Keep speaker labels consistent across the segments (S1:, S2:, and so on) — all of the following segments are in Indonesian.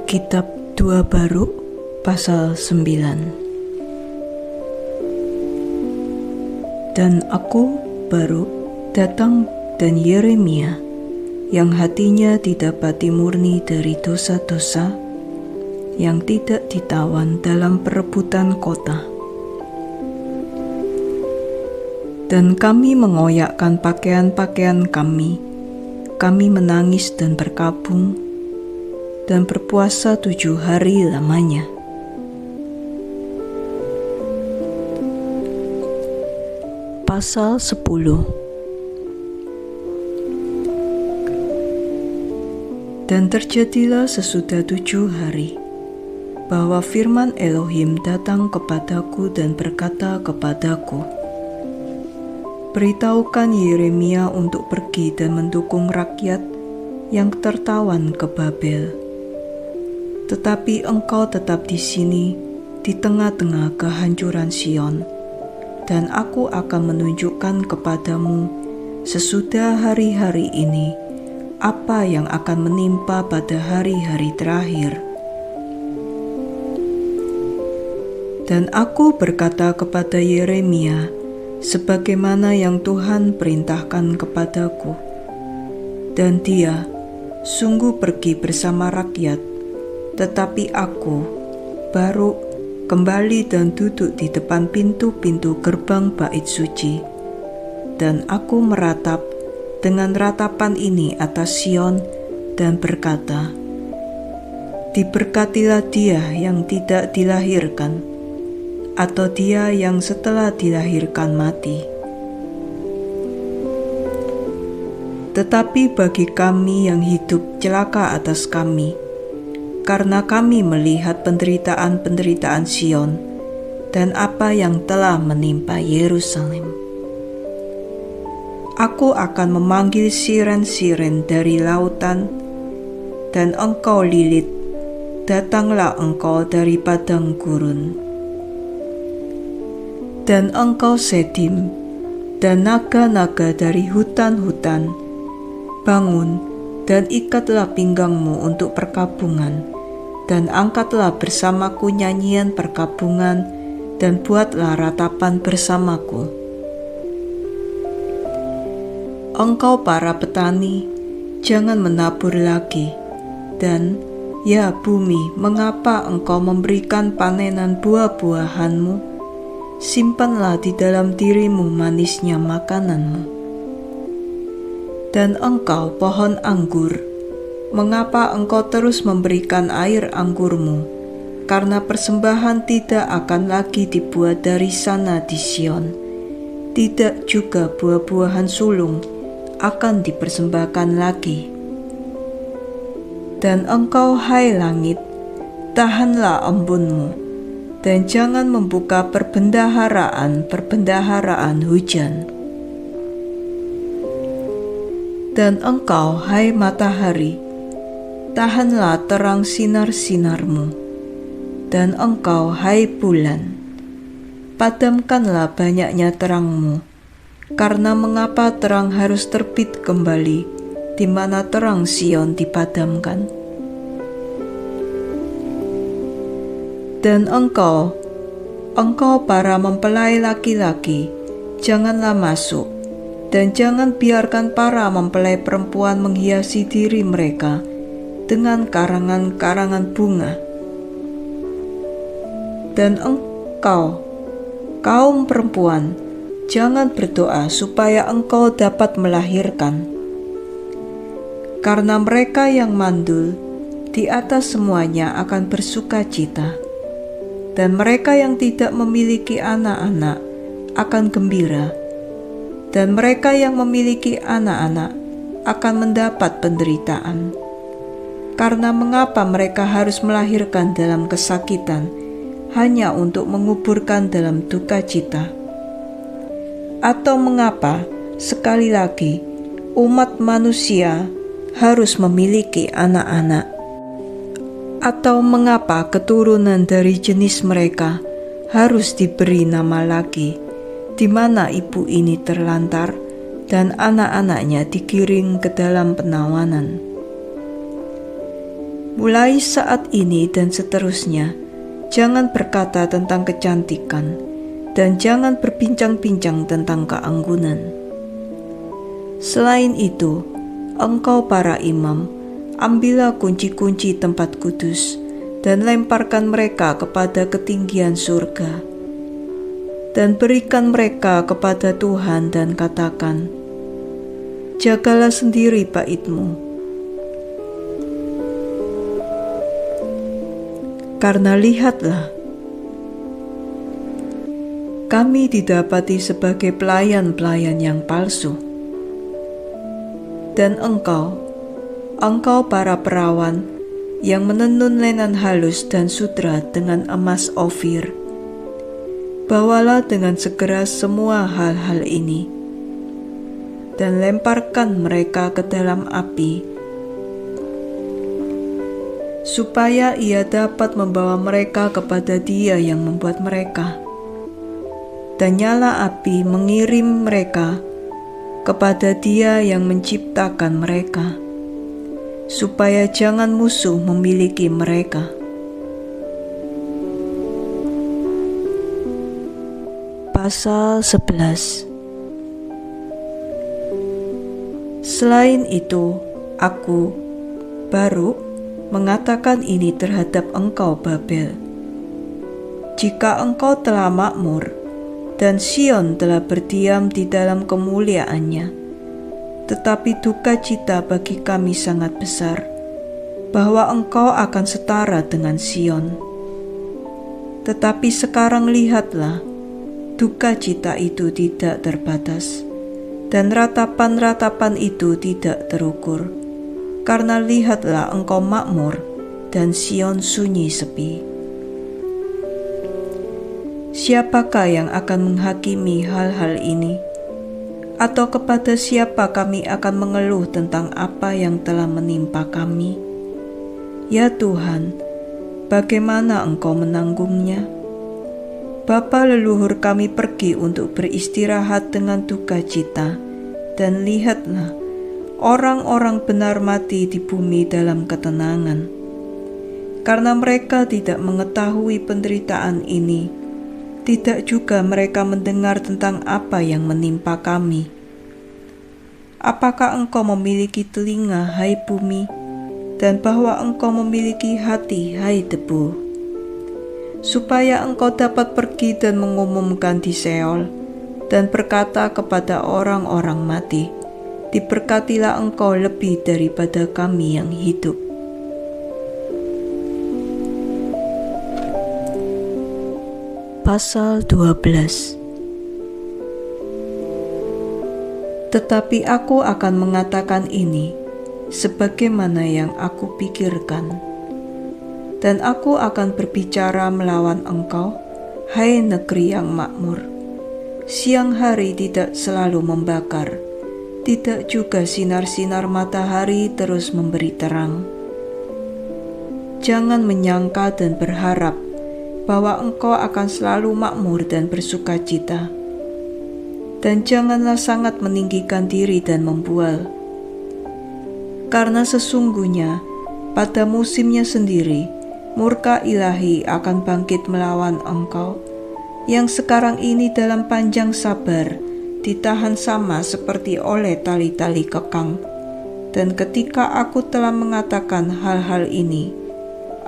S1: Kitab 2 Baruk pasal 9. Dan aku, Baruk, datang dan Yeremia, yang hatinya didapati murni dari dosa-dosa, yang tidak ditawan dalam perebutan kota. Dan kami mengoyakkan pakaian-pakaian kami menangis dan berkabung, dan berpuasa 7 hari lamanya. Pasal 10. Dan terjadilah sesudah 7 hari, bahwa firman Elohim datang kepadaku dan berkata kepadaku, beritahukan Yeremia untuk pergi dan mendukung rakyat yang tertawan ke Babel. Tetapi engkau tetap di sini, di tengah-tengah kehancuran Sion, dan aku akan menunjukkan kepadamu sesudah hari-hari ini apa yang akan menimpa pada hari-hari terakhir. Dan aku berkata kepada Yeremia, sebagaimana yang Tuhan perintahkan kepadaku. Dan dia sungguh pergi bersama rakyat, tetapi aku, Baruk, kembali dan duduk di depan pintu-pintu gerbang bait suci. Dan aku meratap dengan ratapan ini atas Sion dan berkata, diberkatilah dia yang tidak dilahirkan, atau dia yang setelah dilahirkan mati. Tetapi bagi kami yang hidup celaka atas kami, karena kami melihat penderitaan-penderitaan Sion dan apa yang telah menimpa Yerusalem. Aku akan memanggil siren-siren dari lautan, dan engkau Lilit, datanglah engkau dari padang gurun. Dan engkau Sedim, dan naga-naga dari hutan-hutan, bangun dan ikatlah pinggangmu untuk perkabungan, dan angkatlah bersamaku nyanyian perkabungan, dan buatlah ratapan bersamaku. Engkau para petani, jangan menabur lagi, dan ya bumi, mengapa engkau memberikan panenan buah-buahanmu? Simpanlah di dalam dirimu manisnya makananmu. Dan engkau pohon anggur, mengapa engkau terus memberikan air anggurmu? Karena persembahan tidak akan lagi dibuat dari sana di Sion, tidak juga buah-buahan sulung akan dipersembahkan lagi. Dan engkau hai langit, tahanlah embunmu, dan jangan membuka perbendaharaan hujan. Dan engkau, hai matahari, tahanlah terang sinar-sinarmu. Dan engkau, hai bulan, padamkanlah banyaknya terangmu. Karena mengapa terang harus terbit kembali, di mana terang Sion dipadamkan? Dan engkau para mempelai laki-laki, janganlah masuk, dan jangan biarkan para mempelai perempuan menghiasi diri mereka dengan karangan-karangan bunga. Dan engkau, kaum perempuan, jangan berdoa supaya engkau dapat melahirkan. Karena mereka yang mandul di atas semuanya akan bersuka cita, dan mereka yang tidak memiliki anak-anak akan gembira, dan mereka yang memiliki anak-anak akan mendapat penderitaan. Karena mengapa mereka harus melahirkan dalam kesakitan, hanya untuk menguburkan dalam duka cita? Atau mengapa, sekali lagi, umat manusia harus memiliki anak-anak? Atau mengapa keturunan dari jenis mereka harus diberi nama lagi, di mana ibu ini terlantar dan anak-anaknya digiring ke dalam penawanan? Mulai saat ini dan seterusnya, jangan berkata tentang kecantikan, dan jangan berbincang-bincang tentang keanggunan. Selain itu, engkau para imam, ambillah kunci-kunci tempat kudus, dan lemparkan mereka kepada ketinggian surga. Dan berikan mereka kepada Tuhan dan katakan, jagalah sendiri baitmu. Karena lihatlah, kami didapati sebagai pelayan-pelayan yang palsu. Dan engkau para perawan yang menenun lenan halus dan sutra dengan emas Ofir, bawalah dengan segera semua hal-hal ini, dan lemparkan mereka ke dalam api, supaya ia dapat membawa mereka kepada Dia yang membuat mereka. Dan nyala api mengirim mereka kepada Dia yang menciptakan mereka, supaya jangan musuh memiliki mereka. Pasal 11. Selain itu, aku, Baruk, mengatakan ini terhadap engkau Babel. Jika engkau telah makmur, dan Sion telah berdiam di dalam kemuliaannya, tetapi duka cita bagi kami sangat besar, bahwa engkau akan setara dengan Sion. Tetapi sekarang lihatlah, duka cita itu tidak terbatas, dan ratapan-ratapan itu tidak terukur. Karena lihatlah engkau makmur, dan Sion sunyi sepi. Siapakah yang akan menghakimi hal-hal ini? Atau kepada siapa kami akan mengeluh tentang apa yang telah menimpa kami? Ya Tuhan, bagaimana engkau menanggungnya? Bapa leluhur kami pergi untuk beristirahat dengan duka cita, dan lihatlah, orang-orang benar mati di bumi dalam ketenangan. Karena mereka tidak mengetahui penderitaan ini, tidak juga mereka mendengar tentang apa yang menimpa kami. Apakah engkau memiliki telinga, hai bumi, dan bahwa engkau memiliki hati, hai debu, supaya engkau dapat pergi dan mengumumkan di Seol, dan berkata kepada orang-orang mati, diberkatilah engkau lebih daripada kami yang hidup. Pasal 12. Tetapi aku akan mengatakan ini, sebagaimana yang aku pikirkan. Dan aku akan berbicara melawan engkau, hai negeri yang makmur. Siang hari tidak selalu membakar, tidak juga sinar-sinar matahari terus memberi terang. Jangan menyangka dan berharap bahwa engkau akan selalu makmur dan bersukacita. Dan janganlah sangat meninggikan diri dan membual. Karena sesungguhnya pada musimnya sendiri, murka ilahi akan bangkit melawan engkau, yang sekarang ini dalam panjang sabar ditahan sama seperti oleh tali-tali kekang. Dan ketika aku telah mengatakan hal-hal ini,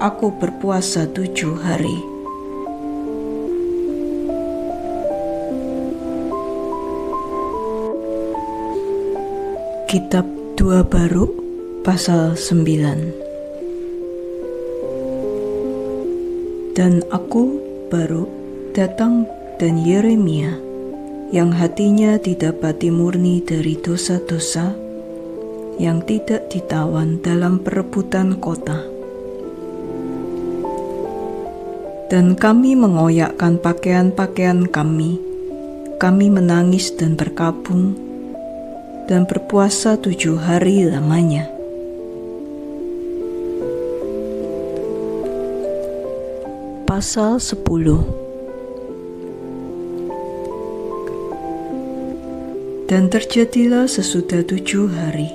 S1: aku berpuasa 7 hari. Kitab 2 Baruk pasal 9. Dan aku, Baruk, datang dan Yeremia, yang hatinya didapati murni dari dosa-dosa, yang tidak ditawan dalam perebutan kota. Dan kami mengoyakkan pakaian-pakaian kami menangis dan berkabung, dan berpuasa 7 hari lamanya. Pasal 10. Dan terjadilah sesudah 7 hari,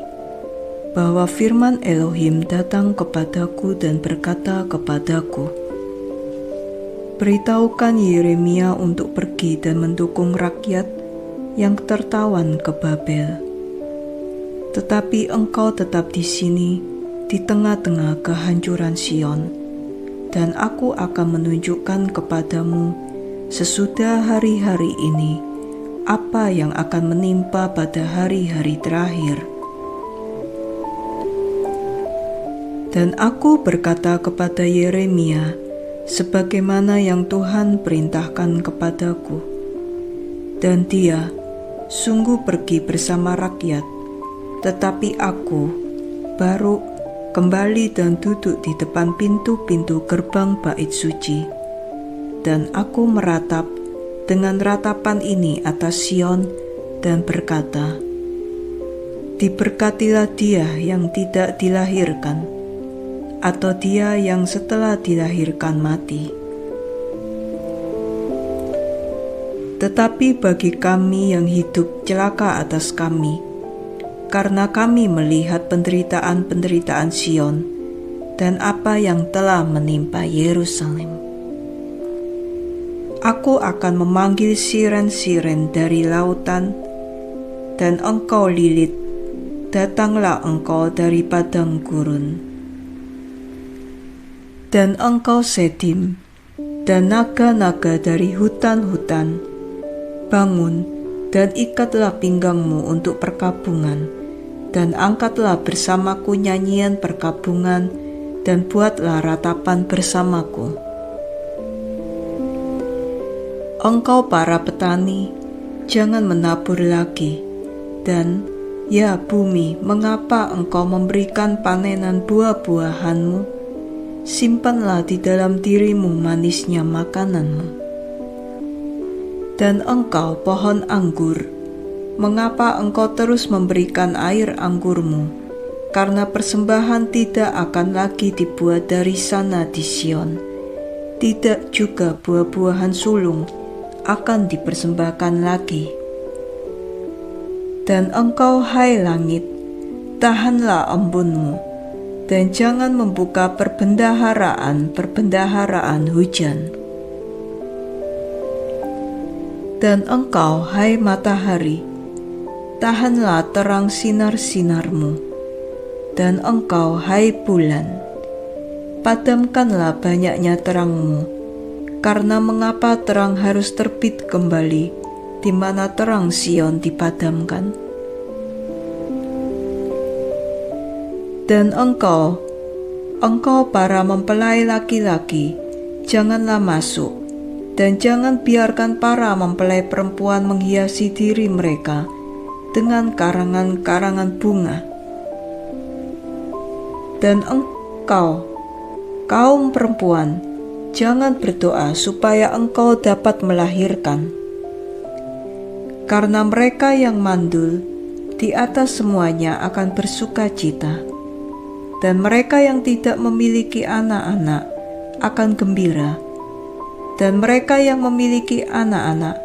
S1: bahwa firman Elohim datang kepadaku dan berkata kepadaku, "Beritahukan Yeremia untuk pergi dan mendukung rakyat yang tertawan ke Babel. Tetapi engkau tetap di sini, di tengah-tengah kehancuran Sion, dan aku akan menunjukkan kepadamu sesudah hari-hari ini apa yang akan menimpa pada hari-hari terakhir." Dan aku berkata kepada Yeremia, sebagaimana yang Tuhan perintahkan kepadaku. Dan dia sungguh pergi bersama rakyat, tetapi aku, Baruk, kembali dan duduk di depan pintu-pintu gerbang bait suci. Dan aku meratap dengan ratapan ini atas Sion dan berkata, "Diberkatilah dia yang tidak dilahirkan, atau dia yang setelah dilahirkan mati." Tetapi bagi kami yang hidup celaka atas kami, karena kami melihat penderitaan-penderitaan Sion dan apa yang telah menimpa Yerusalem. Aku akan memanggil siren-siren dari lautan, dan engkau Lilit, datanglah engkau dari padang gurun. Dan engkau Sedim, dan naga-naga dari hutan-hutan, bangun dan ikatlah pinggangmu untuk perkabungan, dan angkatlah bersamaku nyanyian perkabungan, dan buatlah ratapan bersamaku. Engkau para petani, jangan menabur lagi, dan ya bumi, mengapa engkau memberikan panenan buah-buahanmu? Simpanlah di dalam dirimu manisnya makananmu. Dan engkau pohon anggur, mengapa engkau terus memberikan air anggurmu? Karena persembahan tidak akan lagi dibuat dari sana di Sion, tidak juga buah-buahan sulung akan dipersembahkan lagi. Dan engkau hai langit, tahanlah embunmu, dan jangan membuka perbendaharaan hujan. Dan engkau, hai matahari, tahanlah terang sinar-sinarmu. Dan engkau, hai bulan, padamkanlah banyaknya terangmu. Karena mengapa terang harus terbit kembali, di mana terang Sion dipadamkan? Dan engkau para mempelai laki-laki, janganlah masuk, dan jangan biarkan para mempelai perempuan menghiasi diri mereka dengan karangan-karangan bunga. Dan engkau, kaum perempuan, jangan berdoa supaya engkau dapat melahirkan. Karena mereka yang mandul di atas semuanya akan bersuka cita, dan mereka yang tidak memiliki anak-anak akan gembira, dan mereka yang memiliki anak-anak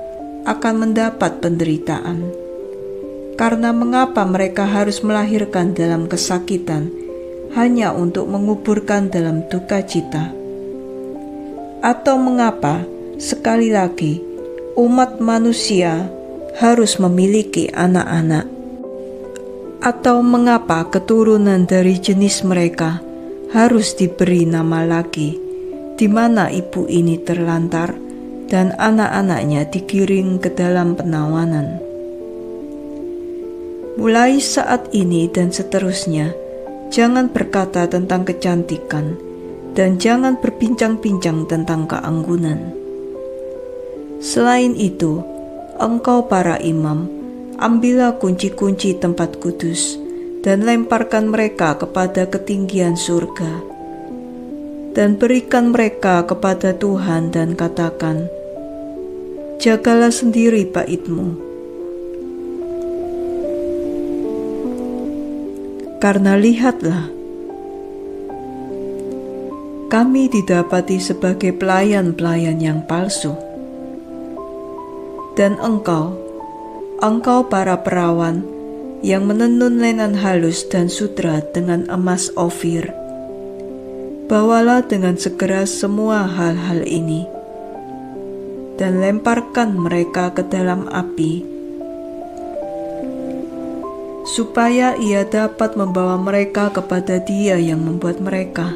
S1: akan mendapat penderitaan. Karena mengapa mereka harus melahirkan dalam kesakitan hanya untuk menguburkan dalam duka cita? Atau mengapa sekali lagi umat manusia harus memiliki anak-anak? Atau mengapa keturunan dari jenis mereka harus diberi nama lagi, di mana ibu ini terlantar dan anak-anaknya digiring ke dalam penawanan? Mulai saat ini dan seterusnya, jangan berkata tentang kecantikan, dan jangan berbincang-bincang tentang keanggunan. Selain itu, engkau para imam, ambillah kunci-kunci tempat kudus, dan lemparkan mereka kepada ketinggian surga. Dan berikan mereka kepada Tuhan dan katakan, "Jagalah sendiri baitmu." Karena lihatlah, kami didapati sebagai pelayan-pelayan yang palsu. Dan engkau para perawan, yang menenun lenan halus dan sutra dengan emas Ofir. Bawalah dengan segera semua hal-hal ini, dan lemparkan mereka ke dalam api, supaya ia dapat membawa mereka kepada Dia yang membuat mereka.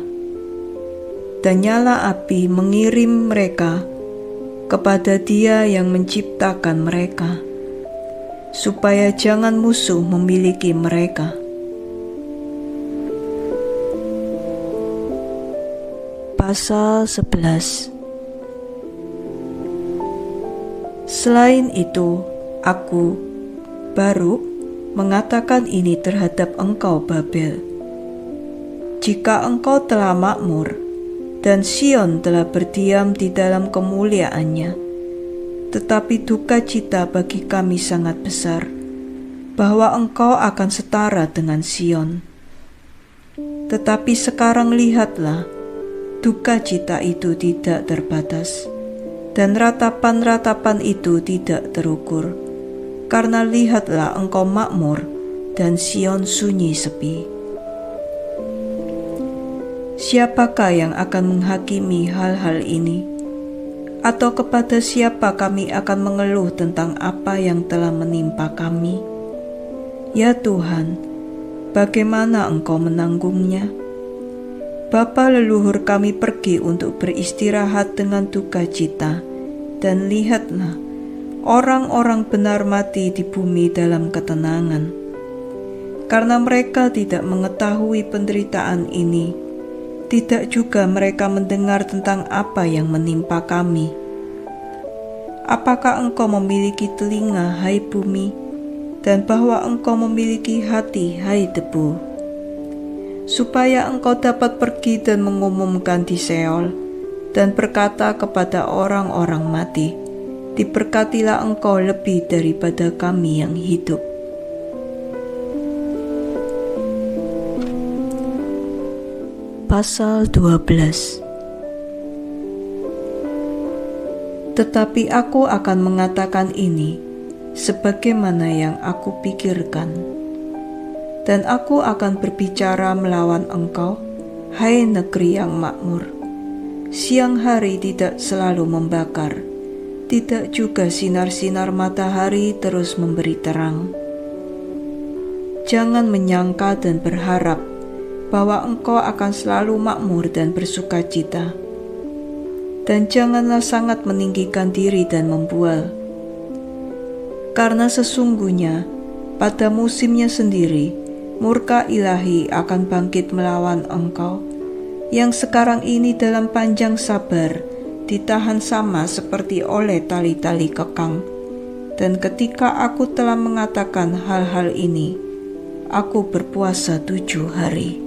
S1: Dan nyala api mengirim mereka kepada Dia yang menciptakan mereka, supaya jangan musuh memiliki mereka. Pasal 11. Selain itu, aku, Baruk, mengatakan ini terhadap engkau, Babel. Jika engkau telah makmur, dan Sion telah berdiam di dalam kemuliaannya, tetapi duka cita bagi kami sangat besar, bahwa engkau akan setara dengan Sion. Tetapi sekarang lihatlah, duka cita itu tidak terbatas, dan ratapan-ratapan itu tidak terukur, karena lihatlah engkau makmur, dan Sion sunyi sepi. Siapakah yang akan menghakimi hal-hal ini? Atau kepada siapa kami akan mengeluh tentang apa yang telah menimpa kami? Ya Tuhan, bagaimana Engkau menanggungnya? Bapa leluhur kami pergi untuk beristirahat dengan duka cita, dan lihatlah, orang-orang benar mati di bumi dalam ketenangan. Karena mereka tidak mengetahui penderitaan ini, tidak juga mereka mendengar tentang apa yang menimpa kami. Apakah engkau memiliki telinga, hai bumi, dan bahwa engkau memiliki hati, hai debu, supaya engkau dapat pergi dan mengumumkan di Seol, dan berkata kepada orang-orang mati, diberkatilah engkau lebih daripada kami yang hidup. Pasal 12. Tetapi aku akan mengatakan ini sebagaimana yang aku pikirkan, dan aku akan berbicara melawan engkau, hai negeri yang makmur. Siang hari tidak selalu membakar, tidak juga sinar-sinar matahari terus memberi terang. Jangan menyangka dan berharap bahwa engkau akan selalu makmur dan bersukacita. Dan janganlah sangat meninggikan diri dan membual. Karena sesungguhnya pada musimnya sendiri murka ilahi akan bangkit melawan engkau, yang sekarang ini dalam panjang sabar ditahan sama seperti oleh tali-tali kekang. Dan ketika aku telah mengatakan hal-hal ini, aku berpuasa 7 hari.